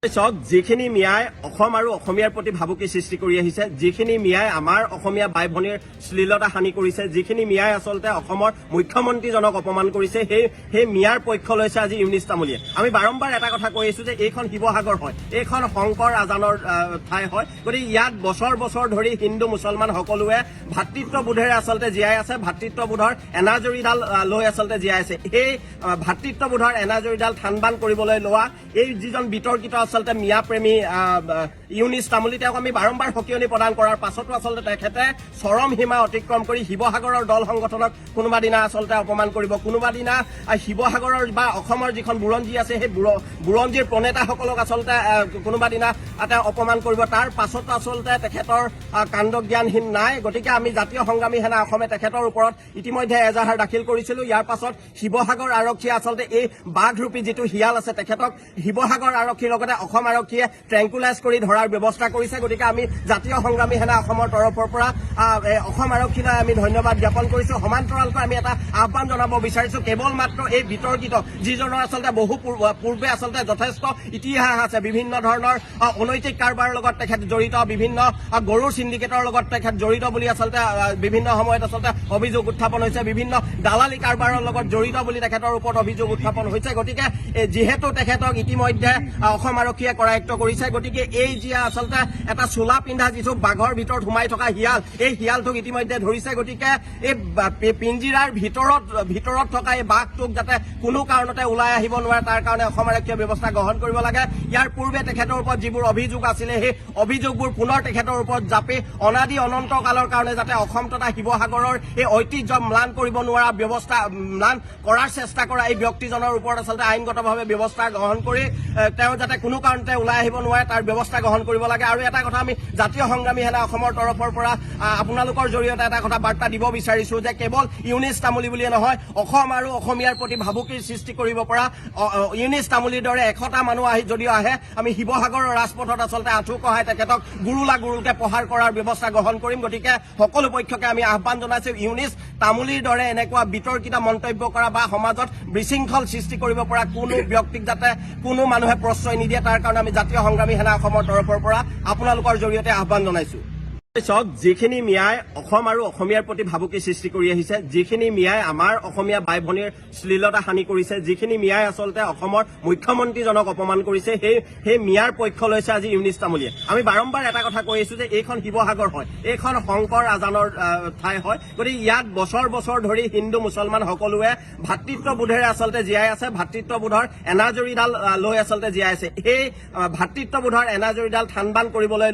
চাওক যিখিনি মিয়াই অসম আৰু অসমীয়াৰ প্ৰতি ভাবুকি সৃষ্টি কৰি আহিছে, যিখিনি মিয়াই আমাৰ অসমীয়া বাই ভনীৰ শ্লীলতা হানি কৰিছে, যিখিনি মিয়াই আচলতে অসমৰ মুখ্যমন্ত্ৰীজনক অপমান কৰিছে, সেই মিয়াৰ পক্ষ লৈছে আজি ইউনিছ তামুলীয়ে। আমি বাৰম্বাৰ এটা কথা কৈ আছো যে এইখন শিৱসাগৰ হয়, এইখন শংকৰ আজানৰ ঠাই হয়। গতিকে ইয়াত বছৰ বছৰ ধৰি হিন্দু মুছলমান সকলোৱে ভাতৃত্ববোধেৰে আচলতে জীয়াই আছে, ভাতৃত্ববোধৰ এনাজৰীডাল লৈ আচলতে জীয়াই আছে। এই ভাতৃত্ববোধৰ এনাজৰীডাল থান-বান কৰিবলৈ লোৱা এই যিজন বিতৰ্কিত আচলতে মিয়া প্ৰেমী ইউনিছ তামুলী, তেওঁক আমি বাৰম্বাৰ সকিয়নি প্ৰদান কৰাৰ পাছতো আচলতে তেখেতে চৰম সীমা অতিক্ৰম কৰি শিৱসাগৰৰ দল সংগঠনক কোনোবা দিনা আচলতে অপমান কৰিব, কোনোবা দিনা শিৱসাগৰৰ বা অসমৰ যিখন বুৰঞ্জী আছে সেই বুৰঞ্জীৰ প্ৰণেতাসকলক আচলতে কোনোবা দিনা তেওঁ অপমান কৰিব। তাৰ পাছতো আচলতে তেখেতৰ কাণ্ড জ্ঞানহীন নাই। গতিকে আমি জাতীয় সংগ্ৰামী সেনা অসমে তেখেতৰ ওপৰত ইতিমধ্যে এজাহাৰ দাখিল কৰিছিলো। ইয়াৰ পাছত শিৱসাগৰ আৰক্ষীয়ে আচলতে এই বাঘৰূপী যিটো শিয়াল আছে তেখেতক শিৱসাগৰ আৰক্ষীৰ লগতে অসম আৰক্ষীয়ে ট্ৰেংকুলাইজ কৰি ধৰাৰ ব্যৱস্থা কৰিছে। গতিকে আমি জাতীয় সংগ্ৰামী সেনা অসমৰ তৰফৰ পৰা অসম আৰক্ষীলৈ আমি ধন্যবাদ জ্ঞাপন কৰিছো। সমান্তৰালকৈ আমি এটা আহ্বান জনাব বিচাৰিছো, কেৱল মাত্ৰ এই বিতৰ্কিত যিজনৰ আচলতে বহু পূৰ্বে আচলতে যথেষ্ট ইতিহাস আছে, বিভিন্ন ধৰণৰ অনৈতিক কাৰবাৰৰ লগত তেখেত জড়িত, বিভিন্ন গৰুৰ চিণ্ডিকেটৰ লগত তেখেত জড়িত বুলি আচলতে বিভিন্ন সময়ত আচলতে অভিযোগ উত্থাপন হৈছে, বিভিন্ন দালালি কাৰবাৰৰ লগত জড়িত বুলি তেখেতৰ ওপৰত অভিযোগ উত্থাপন হৈছে। গতিকে যিহেতু তেখেতক ইতিমধ্যে অসম আৰক্ষীয়ে কৰায়ত্ব কৰিছে, গতিকে এই যি আচলতে এটা চোলা পিন্ধা যিটো বাঘৰ ভিতৰত সোমাই থকা শিয়াল, এই শিয়ালটোক ইতিমধ্যে ধৰিছে। গতিকে এই পিঞ্জিৰাৰ ভিতৰত থকা এই বাঘটোক যাতে কোনো কাৰণতে ওলাই আহিব নোৱাৰে তাৰ কাৰণে অসম আৰক্ষীয়ে ব্যৱস্থা গ্ৰহণ কৰিব লাগে। ইয়াৰ পূৰ্বে তেখেতৰ ওপৰত যিবোৰ অভিযোগ আছিলে সেই অভিযোগবোৰ পুনৰ তেখেতৰ ওপৰত জাপি অনাদি অনন্ত কালৰ কাৰণে যাতে অসম তথা শিৱসাগৰৰ এই ঐতিহ্য ম্লান কৰিব নোৱাৰা ব্যৱস্থা ম্লান কৰাৰ চেষ্টা কৰা এই ব্যক্তিজনৰ ওপৰত আচলতে আইনগতভাৱে ব্যৱস্থা গ্ৰহণ কৰি তেওঁ যাতে কোনো কাৰণতে ওলাই আহিব নোৱাৰে তাৰ ব্যৱস্থা গ্ৰহণ কৰিব লাগে। আৰু এটা কথা আমি জাতীয় সংগ্ৰামী সেনা অসমৰ তৰফৰ পৰা আপোনালোকৰ জৰিয়তে এটা কথা বাৰ্তা দিব বিচাৰিছো যে কেৱল ইউনিছ তামুলী বুলিয়ে নহয়, অসম আৰু অসমীয়াৰ প্ৰতি ভাবুকিৰ সৃষ্টি কৰিব পৰা ইউনিছ তামুলীৰ দৰে 100টা মানুহ যদিও আহে, আমি শিৱসাগৰৰ ৰাজপথত আচলতে আঁঠু কঢ়াই তেখেতক গুৰুলকে প্ৰহাৰ কৰাৰ ব্যৱস্থা গ্ৰহণ কৰিম। গতিকে সকলো পক্ষকে আমি আহ্বান জনাইছো, ইউনিছ তামুলীৰ দৰে এনেকুৱা বিতৰ্কিত মন্তব্য কৰা বা সমাজত বিশৃংখল সৃষ্টি কৰিব পৰা কোনো ব্যক্তিক যাতে কোনো মানুহে প্ৰশ্ৰয় নিদিয়ে তাৰ কাৰণে আমি জাতীয় সংগ্ৰামী সেনা অসমৰ তৰফৰ পৰা আপোনালোকৰ জৰিয়তে আহ্বান জনাইছো। চাওক যিখিনি মিয়াই অসম আৰু অসমীয়াৰ প্ৰতি ভাবুকি সৃষ্টি কৰি আহিছে, যিখিনি মিয়াই আমাৰ অসমীয়া বাই ভনীৰ শ্লীলতা হানি কৰিছে, যিখিনি মিয়াই আচলতে অসমৰ মুখ্যমন্ত্ৰীজনক অপমান কৰিছে, সেই মিয়াৰ পক্ষ লৈছে আজি ইউনিছ তামুলীয়ে। আমি বাৰম্বাৰ এটা কথা কৈ আছো যে এইখন শিৱসাগৰ হয়, এইখন শংকৰ আজানৰ ঠাই হয়। গতিকে ইয়াত বছৰ বছৰ ধৰি হিন্দু মুছলমান সকলোৱে ভাতৃত্ববোধেৰে আচলতে জীয়াই আছে, ভাতৃত্ববোধৰ এনাজৰীডাল লৈ আচলতে জীয়াই আছে। এই ভাতৃত্ববোধৰ এনাজৰীডাল থান-বান কৰিবলৈ